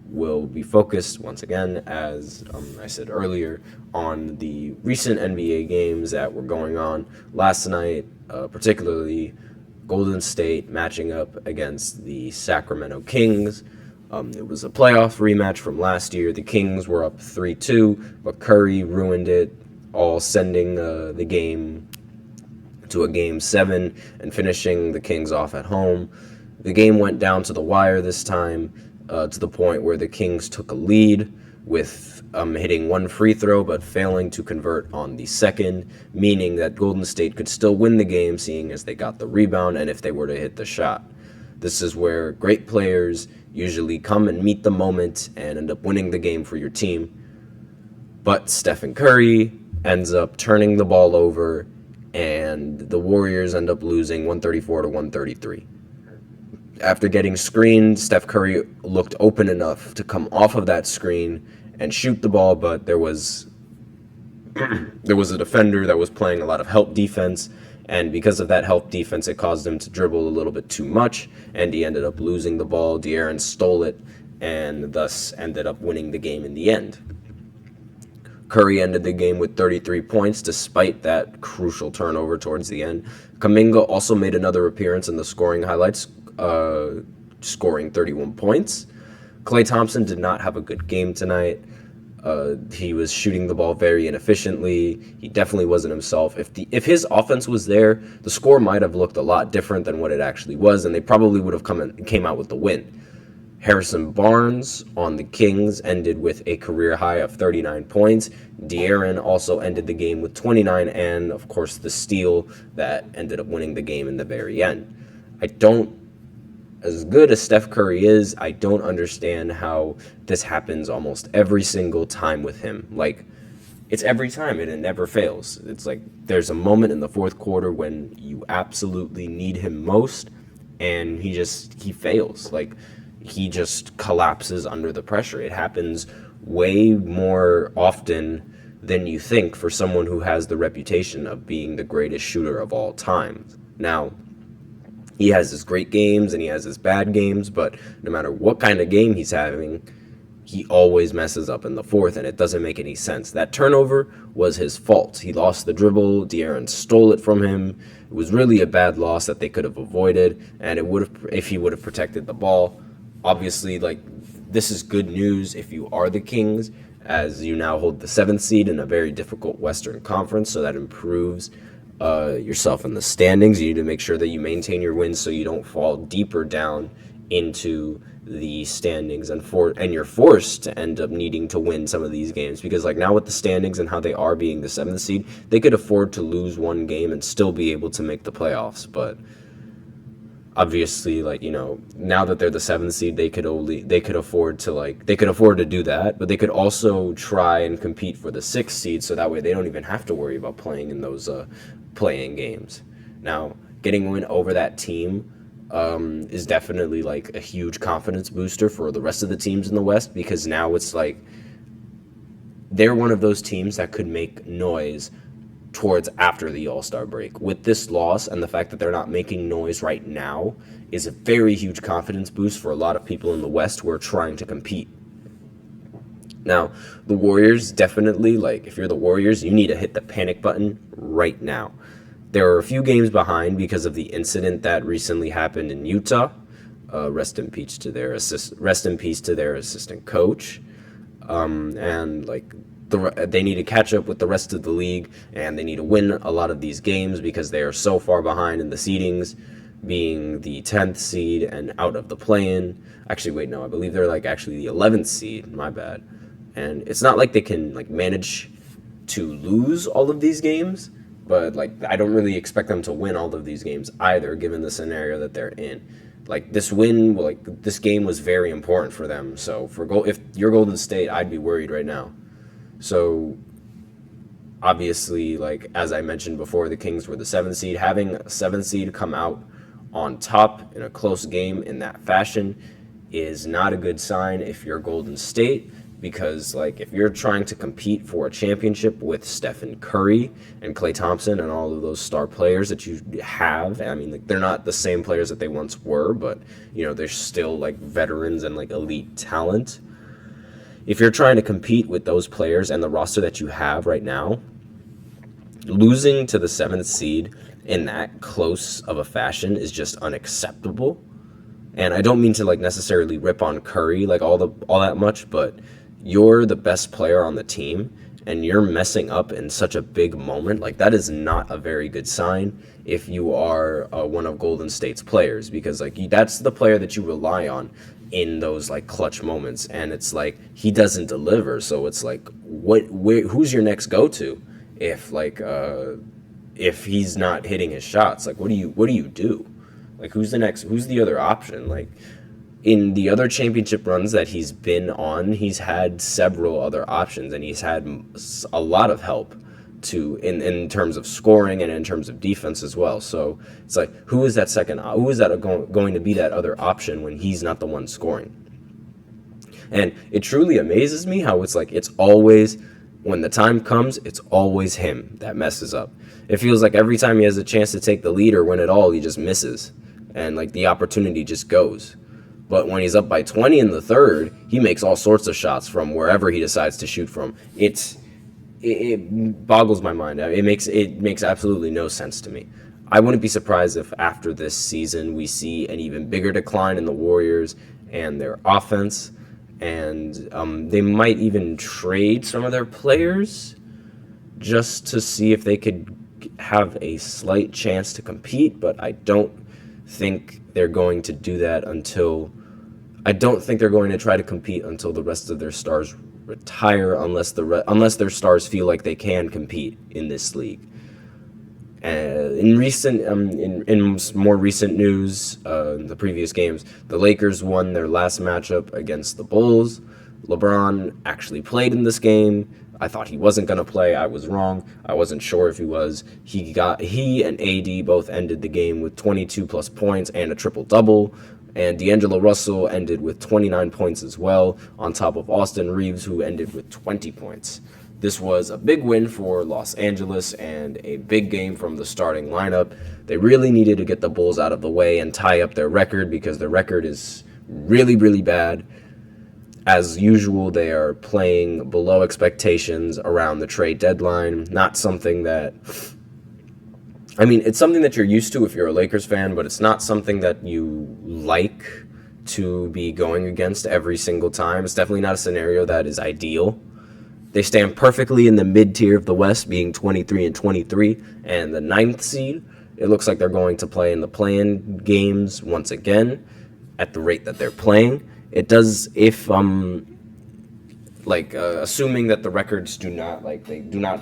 will be focused once again, as I said earlier, on the recent NBA games that were going on last night, particularly Golden State matching up against the Sacramento Kings. It was a playoff rematch from last year. The Kings were up 3-2, but Curry ruined it, all sending the game to a Game 7 and finishing the Kings off at home. The game went down to the wire this time, to the point where the Kings took a lead with hitting one free throw but failing to convert on the second, meaning that Golden State could still win the game, seeing as they got the rebound and if they were to hit the shot. This is where great players usually come and meet the moment and end up winning the game for your team. But Stephen Curry ends up turning the ball over, and the Warriors end up losing 134-133. After getting screened, Steph Curry looked open enough to come off of that screen and shoot the ball, but there was a defender that was playing a lot of help defense, and because of that help defense, it caused him to dribble a little bit too much, and he ended up losing the ball. De'Aaron stole it, and thus ended up winning the game in the end. Curry ended the game with 33 points, despite that crucial turnover towards the end. Kuminga also made another appearance in the scoring highlights, scoring 31 points. Klay Thompson did not have a good game tonight. He was shooting the ball very inefficiently. He definitely wasn't himself. If his offense was there, the score might have looked a lot different than what it actually was, and they probably would have came out with the win. Harrison Barnes on the Kings ended with a career high of 39 points. De'Aaron also ended the game with 29, and of course the steal that ended up winning the game in the very end. As good as Steph Curry is, I don't understand how this happens almost every single time with him. Like, it's every time and it never fails. It's like there's a moment in the fourth quarter when you absolutely need him most, and he fails. Like, he just collapses under the pressure. It happens way more often than you think for someone who has the reputation of being the greatest shooter of all time. Now, he has his great games and he has his bad games, but no matter what kind of game he's having, he always messes up in the fourth, and it doesn't make any sense. That turnover was his fault. He lost the dribble. De'Aaron stole it from him. It was really a bad loss that they could have avoided, and it would have, if he would have protected the ball. Obviously, like, this is good news if you are the Kings, as you now hold the 7th seed in a very difficult Western Conference, so that improves yourself in the standings. You need to make sure that you maintain your wins so you don't fall deeper down into the standings, and you're forced to end up needing to win some of these games, because like now with the standings and how they are being the 7th seed, they could afford to lose one game and still be able to make the playoffs. But obviously, like, you know, now that they're the 7th seed, they could afford to do that, but they could also try and compete for the 6th seed, so that way they don't even have to worry about playing in those playing games. Now, getting a win over that team is definitely like a huge confidence booster for the rest of the teams in the West, because now it's like they're one of those teams that could make noise towards after the All-Star break. With this loss and the fact that they're not making noise right now is a very huge confidence boost for a lot of people in the West who are trying to compete. Now, the Warriors definitely, like, if you're the Warriors, you need to hit the panic button right now. There are a few games behind because of the incident that recently happened in Utah. Rest in peace to their assistant coach. And like they need to catch up with the rest of the league, and they need to win a lot of these games because they are so far behind in the seedings, being the 10th seed and out of the play-in. Actually, wait, no, I believe they're like actually the 11th seed. My bad. And it's not like they can like manage to lose all of these games, but like I don't really expect them to win all of these games either, given the scenario that they're in. Like this game was very important for them. So if you're Golden State, I'd be worried right now. So obviously, like as I mentioned before, the Kings were the 7th seed. Having a 7th seed come out on top in a close game in that fashion is not a good sign if you're Golden State, because like if you're trying to compete for a championship with Stephen Curry and Klay Thompson and all of those star players that you have, I mean, like, they're not the same players that they once were, but you know, they're still like veterans and like elite talent. if you're trying to compete with those players and the roster that you have right now, losing to the 7th seed in that close of a fashion is just unacceptable. And I don't mean to like necessarily rip on Curry like all that much, but you're the best player on the team and you're messing up in such a big moment. Like, that is not a very good sign if you are one of Golden State's players, because like that's the player that you rely on in those like clutch moments, and it's like he doesn't deliver. So it's like, who's your next go-to if he's not hitting his shots? Like, what do you do? Like, who's the other option? Like, in the other championship runs that he's been on, he's had several other options, and he's had a lot of help in terms of scoring and in terms of defense as well. So it's like, who is that going to be that other option when he's not the one scoring? And it truly amazes me how it's like, it's always, when the time comes, it's always him that messes up. It feels like every time he has a chance to take the lead or win it all, he just misses, and like the opportunity just goes. But when he's up by 20 in the third, he makes all sorts of shots from wherever he decides to shoot from. It boggles my mind. It makes absolutely no sense to me. I wouldn't be surprised if after this season we see an even bigger decline in the Warriors and their offense, and they might even trade some of their players just to see if they could have a slight chance to compete. But I don't think they're going to do that I don't think they're going to try to compete until the rest of their stars retire, unless their stars feel like they can compete in this league. In more recent news, in the previous games, the Lakers won their last matchup against the Bulls. LeBron actually played in this game. I thought he wasn't going to play. I was wrong. I wasn't sure if he was. He and AD both ended the game with 22 plus points and a triple-double. And D'Angelo Russell ended with 29 points as well, on top of Austin Reeves, who ended with 20 points. This was a big win for Los Angeles and a big game from the starting lineup. They really needed to get the Bulls out of the way and tie up their record, because their record is really, really bad. As usual, they are playing below expectations around the trade deadline. Not something that... I mean, it's something that you're used to if you're a Lakers fan, but it's not something that you like to be going against every single time. It's definitely not a scenario that is ideal. They stand perfectly in the mid-tier of the West, being 23-23, and the 9th seed, it looks like they're going to play in the play-in games once again at the rate that they're playing. It does, assuming that the records do not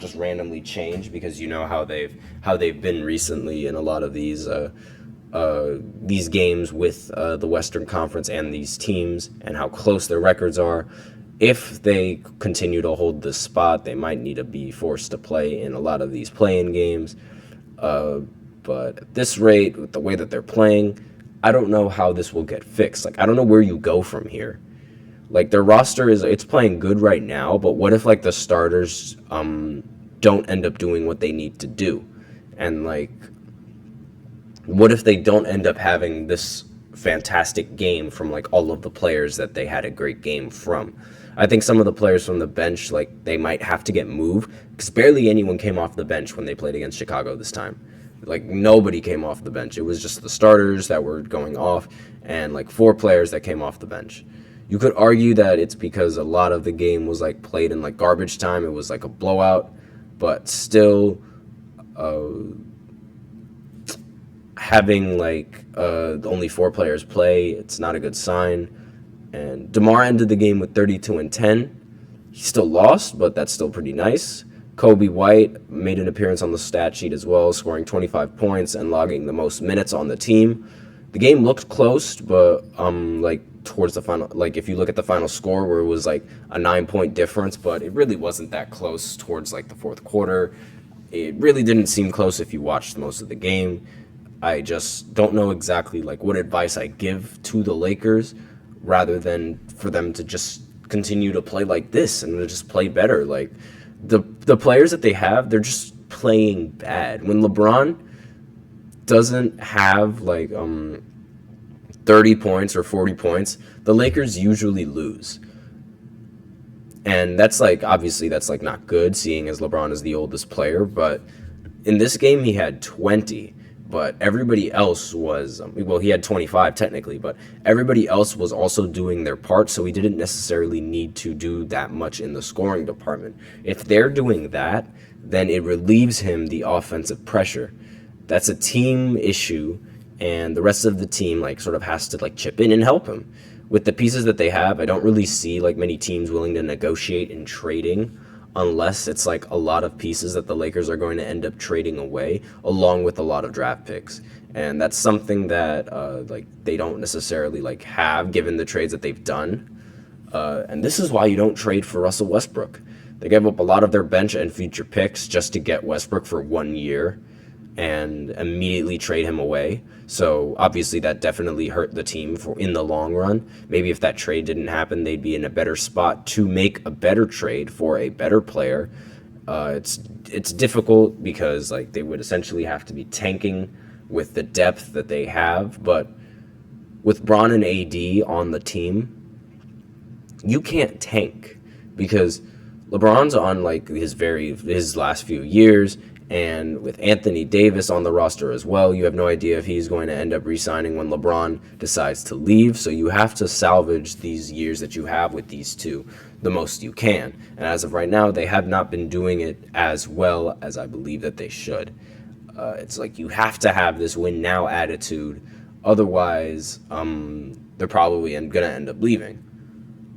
just randomly change, because you know how they've been recently in a lot of these games with the Western Conference and these teams, and how close their records are. If they continue to hold this spot, they might need to be forced to play in a lot of these play-in games. But at this rate, with the way that they're playing, I don't know how this will get fixed. Like, I don't know where you go from here. Like, their roster it's playing good right now, but what if like the starters don't end up doing what they need to do? And like, what if they don't end up having this fantastic game from like all of the players that they had a great game from? I think some of the players from the bench, like, they might have to get moved, because barely anyone came off the bench when they played against Chicago this time. Like, nobody came off the bench. It was just the starters that were going off, and like 4 players that came off the bench. You could argue that it's because a lot of the game was like played in like garbage time. It was like a blowout, but still, having like only 4 players play, it's not a good sign. And DeMar ended the game with 32 and 10. He still lost, but that's still pretty nice. Kobe White made an appearance on the stat sheet as well, scoring 25 points and logging the most minutes on the team. The game looked close, but towards the final, like if you look at the final score where it was like a 9-point difference, but it really wasn't that close towards like the fourth quarter. It really didn't seem close if you watched most of the game. I just don't know exactly like what advice I give to the Lakers, rather than for them to just continue to play like this and to just play better. Like, the players that they have, they're just playing bad. When LeBron doesn't have like 30 points or 40 points, the Lakers usually lose. And that's like, obviously that's like not good, seeing as LeBron is the oldest player, but in this game he had 20, but everybody else was, well, he had 25 technically, but everybody else was also doing their part, so he didn't necessarily need to do that much in the scoring department. If they're doing that, then it relieves him the offensive pressure. That's a team issue, and the rest of the team like sort of has to like chip in and help him. With the pieces that they have, I don't really see like many teams willing to negotiate in trading unless it's like a lot of pieces that the Lakers are going to end up trading away along with a lot of draft picks. And that's something that like they don't necessarily like have given the trades that they've done. And this is why you don't trade for Russell Westbrook. They gave up a lot of their bench and future picks just to get Westbrook for 1 year and immediately trade him away. So obviously that definitely hurt the team for in the long run. Maybe if that trade didn't happen, they'd be in a better spot to make a better trade for a better player. It's difficult because like they would essentially have to be tanking with the depth that they have. But with Bron and AD on the team, you can't tank because LeBron's on like his last few years. And with Anthony Davis on the roster as well, you have no idea if he's going to end up re-signing when LeBron decides to leave. So you have to salvage these years that you have with these two the most you can. And as of right now, they have not been doing it as well as I believe that they should. It's like you have to have this win now attitude. Otherwise, they're probably going to end up leaving.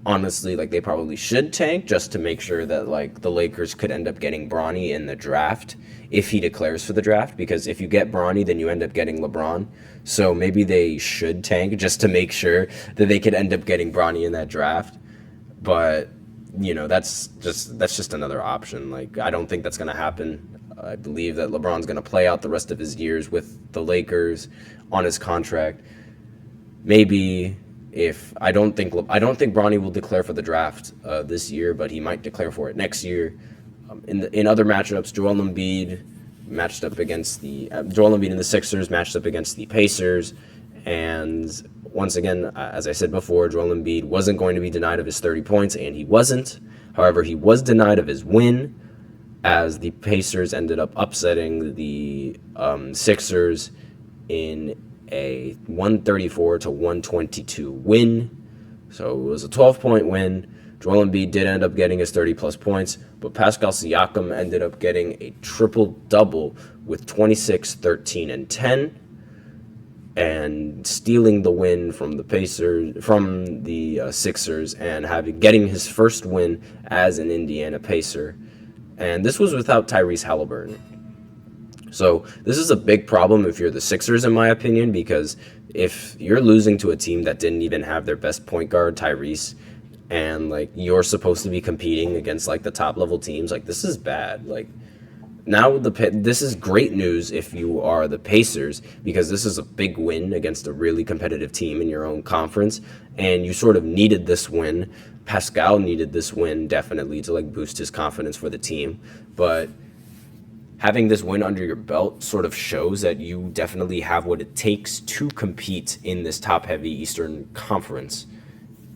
Honestly, like they probably should tank just to make sure that like the Lakers could end up getting Bronny in the draft if he declares for the draft, because if you get Bronny, then you end up getting LeBron. So maybe they should tank just to make sure that they could end up getting Bronny in that draft. But you know, that's just another option. Like I don't think that's going to happen. I believe that LeBron's going to play out the rest of his years with the Lakers on his contract. Maybe if I don't think Bronny will declare for the draft this year, but he might declare for it next year. In other matchups, Joel Embiid and the Sixers matched up against the Pacers, and once again, as I said before, Joel Embiid wasn't going to be denied of his 30 points, and he wasn't. However, he was denied of his win, as the Pacers ended up upsetting the Sixers in a 134-122 win. So it was a 12-point win. Joel Embiid did end up getting his 30-plus points, but Pascal Siakam ended up getting a triple-double with 26, 13, and 10, and stealing the win from the Sixers, and getting his first win as an Indiana Pacer. And this was without Tyrese Halliburton. So this is a big problem if you're the Sixers, in my opinion, because if you're losing to a team that didn't even have their best point guard, Tyrese, and like you're supposed to be competing against like the top level teams, like this is bad. Like now this is great news if you are the Pacers, because this is a big win against a really competitive team in your own conference, and you sort of needed this win. Pascal needed this win definitely to like boost his confidence for the team, but having this win under your belt sort of shows that you definitely have what it takes to compete in this top-heavy Eastern Conference,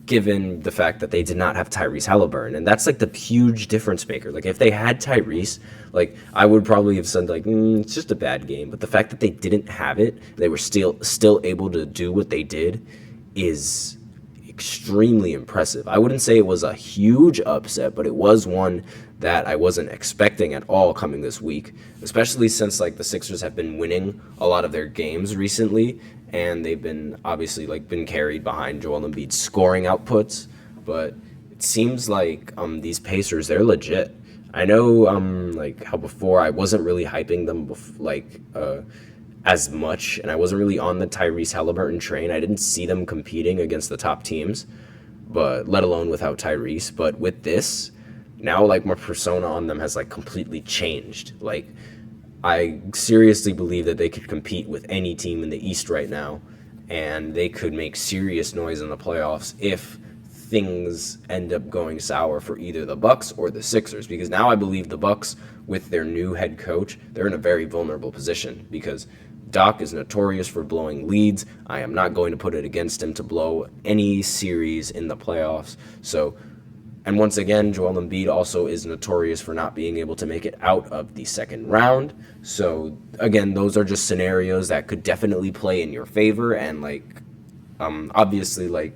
given the fact that they did not have Tyrese Halliburton. And that's like the huge difference maker. Like if they had Tyrese, like I would probably have said like, it's just a bad game. But the fact that they didn't have it, they were still able to do what they did, is extremely impressive. I wouldn't say it was a huge upset, but it was one that I wasn't expecting at all coming this week, especially since like the Sixers have been winning a lot of their games recently, and they've been obviously like been carried behind Joel Embiid's scoring outputs. But it seems like these Pacers, they're legit. I know like how before I wasn't really hyping them as much, and I wasn't really on the Tyrese Halliburton train. I didn't see them competing against the top teams, but let alone without Tyrese. But with this, now like my persona on them has like completely changed. Like I seriously believe that they could compete with any team in the East right now, and they could make serious noise in the playoffs if things end up going sour for either the Bucks or the Sixers. Because now I believe the Bucks, with their new head coach, they're in a very vulnerable position, because Doc is notorious for blowing leads. I am not going to put it against him to blow any series in the playoffs. So And once again, Joel Embiid also is notorious for not being able to make it out of the second round. So again, those are just scenarios that could definitely play in your favor. And like, obviously, like,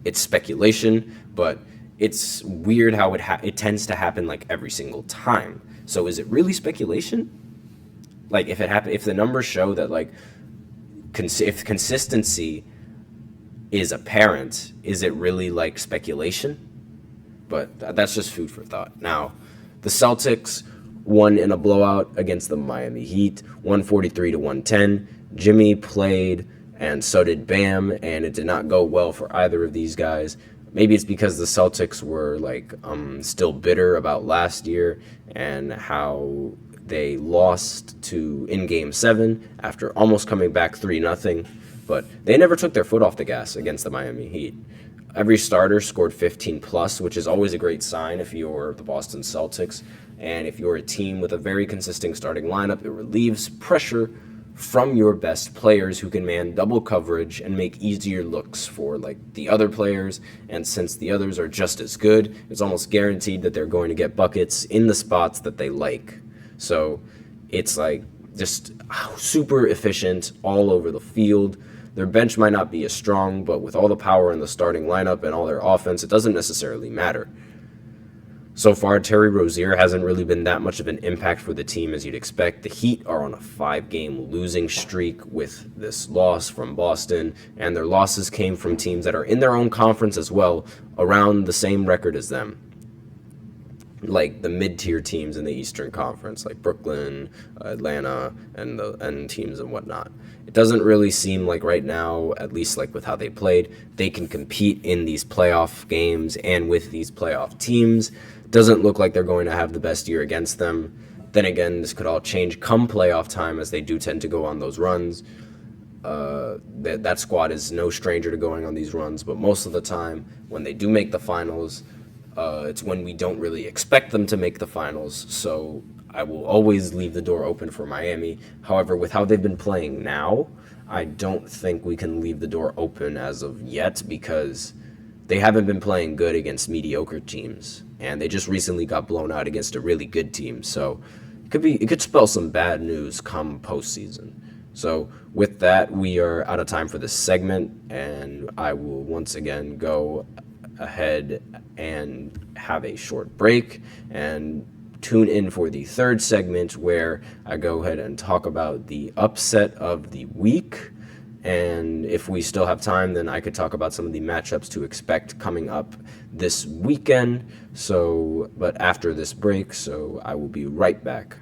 it's speculation, but it's weird how it tends to happen like every single time. So is it really speculation? Like, if the numbers show that like if consistency is apparent, is it really like speculation? But that's just food for thought. Now, the Celtics won in a blowout against the Miami Heat, 143-110. Jimmy played, and so did Bam, and it did not go well for either of these guys. Maybe it's because the Celtics were like still bitter about last year and how they lost in Game 7 after almost coming back 3-0. But they never took their foot off the gas against the Miami Heat. Every starter scored 15 plus, which is always a great sign if you're the Boston Celtics. And if you're a team with a very consistent starting lineup, it relieves pressure from your best players who can man double coverage and make easier looks for like the other players. And since the others are just as good, it's almost guaranteed that they're going to get buckets in the spots that they like. So it's like just super efficient all over the field. Their bench might not be as strong, but with all the power in the starting lineup and all their offense, it doesn't necessarily matter. So far, Terry Rozier hasn't really been that much of an impact for the team as you'd expect. The Heat are on a 5-game losing streak with this loss from Boston, and their losses came from teams that are in their own conference as well, around the same record as them. Like the mid-tier teams in the Eastern Conference, like Brooklyn, Atlanta, and teams and whatnot. It doesn't really seem like right now, at least like with how they played, they can compete in these playoff games and with these playoff teams. Doesn't look like they're going to have the best year against them. Then again, this could all change come playoff time, as they do tend to go on those runs. That squad is no stranger to going on these runs, but most of the time, when they do make the finals, it's when we don't really expect them to make the finals. So I will always leave the door open for Miami. However, with how they've been playing now, I don't think we can leave the door open as of yet, because they haven't been playing good against mediocre teams, and they just recently got blown out against a really good team. So it could spell some bad news come postseason. So with that, we are out of time for this segment, and I will once again go ahead and have a short break and tune in for the third segment, where I go ahead and talk about the upset of the week. And if we still have time, then I could talk about some of the matchups to expect coming up this weekend. But after this break, so I will be right back.